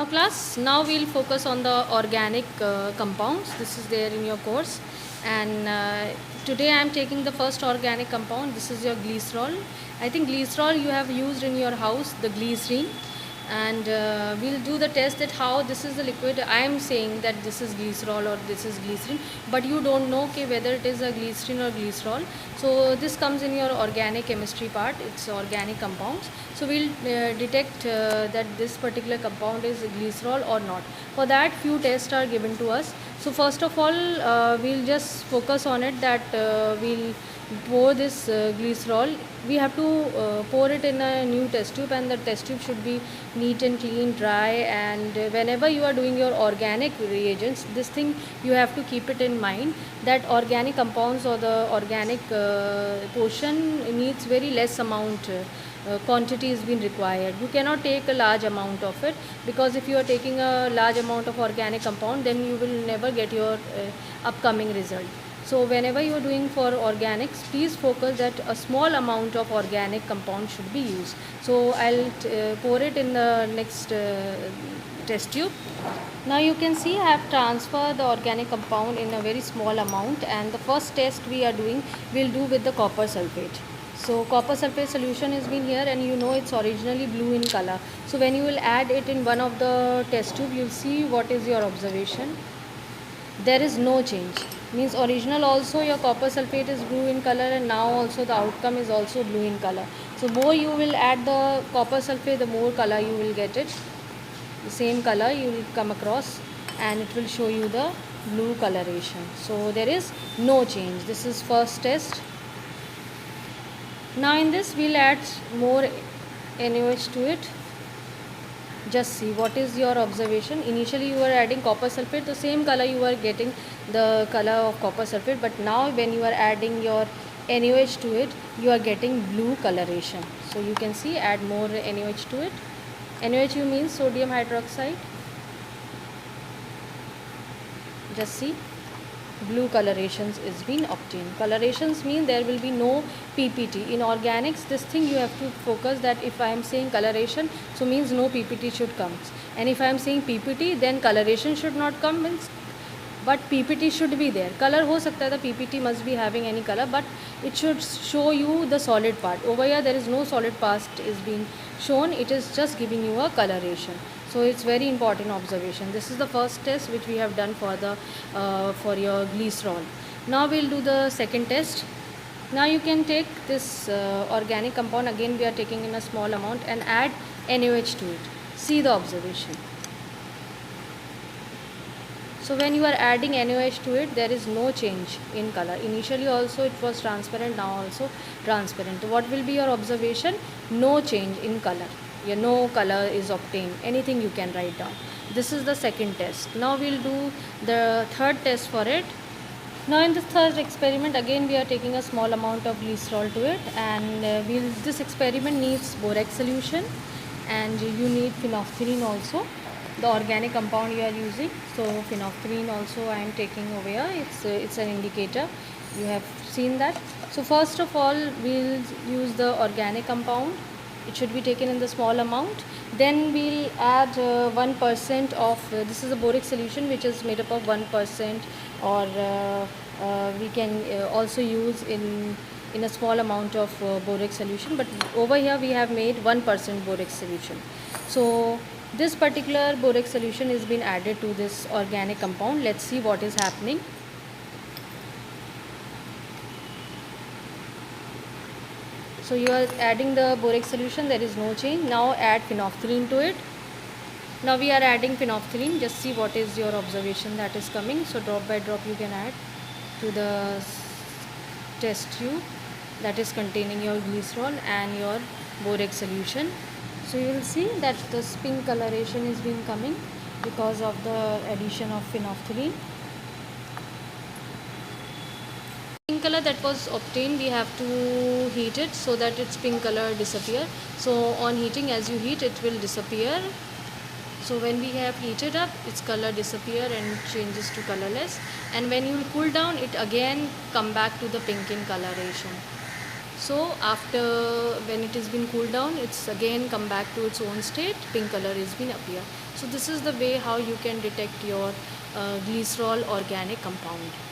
Now class, now we'll focus on the organic compounds. This is there in your course, and today I am taking the first organic compound. This is your glycerol. I think glycerol you have used in your house, the glycerine, and we'll do the test that how this is the liquid. I am saying that this is glycerol or this is glycerine, but you don't know whether it is a glycerine or glycerol. So this comes in your organic chemistry part. It's organic compounds. So we'll detect that this particular compound is glycerol or not. For that, few tests are given to us. So first of all, we'll just focus on it that we'll pour this glycerol. We have to pour it in a new test tube, and the test tube should be neat and clean, dry. And whenever you are doing your organic reagents, this thing you have to keep it in mind that organic compounds or the organic portion needs very less amount. Quantity is being required. You cannot take a large amount of it, because if you are taking a large amount of organic compound, then you will never get your upcoming result. So whenever you are doing for organics, please focus that a small amount of organic compound should be used. So I'll pour it in the next test tube. Now you can see I have transferred the organic compound in a very small amount, and the first test we are doing, we'll do with the copper sulfate. So copper sulfate solution has been here, and you know it's originally blue in color. So when you will add it in one of the test tube, you'll see what is your observation. There is no change. Means original also your copper sulfate is blue in color, and now also the outcome is also blue in color. So more you will add the copper sulfate, the more color you will get it. The same color you will come across, and it will show you the blue coloration. So there is no change. This is first test. Now in this we'll add more NaOH to it. Just see what is your observation. Initially you were adding copper sulfate, the same color you were getting the color of copper sulfate, but now when you are adding your NaOH to it, you are getting blue coloration. So you can see, add more NaOH to it. NaOH means sodium hydroxide. Just see, blue colorations is being obtained. Colorations mean there will be no PPT. In organics, this thing you have to focus that if I am saying coloration, so means no PPT should come. And if I am saying PPT, then coloration should not come, means but PPT should be there. Color ho sakta hai, the PPT must be having any color, but it should show you the solid part. Over here there is no solid part is being shown, it is just giving you a coloration. So it's very important observation. This is the first test which we have done for the for your glycerol. Now we'll do the second test. Now you can take this organic compound, again we are taking in a small amount, and add NaOH to it. See the observation. So when you are adding NaOH to it, there is no change in color. Initially also it was transparent, now also transparent. So what will be your observation? No change in color. Yeah, no color is obtained. Anything you can write down. This is the second test. Now we'll do the third test for it. Now in the third experiment, again we are taking a small amount of glycerol to it, and this experiment needs borax solution, and you need phenolphthalein also, the organic compound you are using. So phenolphthalein also I am taking over here. It's an indicator, you have seen that. So first of all we'll use the organic compound. It should be taken in the small amount. Then we'll add 1% of this is a borax solution which is made up of 1%, or we can also use in a small amount of borax solution, but over here we have made 1% borax solution. So this particular borax solution is been added to this organic compound. Let's see what is happening. So you are adding the borax solution, there is no change. Now add phenolphthalein to it. Now we are adding phenolphthalein. Just see what is your observation that is coming. So drop by drop you can add to the test tube that is containing your glycerol and your borax solution. So you will see that the pink coloration is being coming because of the addition of phenolphthalein. Pink color that was obtained, we have to heat it so that its pink color disappear. So on heating, as you heat, it will disappear. So when we have heated up, its color disappear and changes to colorless, and when you will cool down, it again come back to the pink in coloration. So after, when it has been cooled down, it's again come back to its own state, pink color has been appear. So this is the way how you can detect your glycerol organic compound.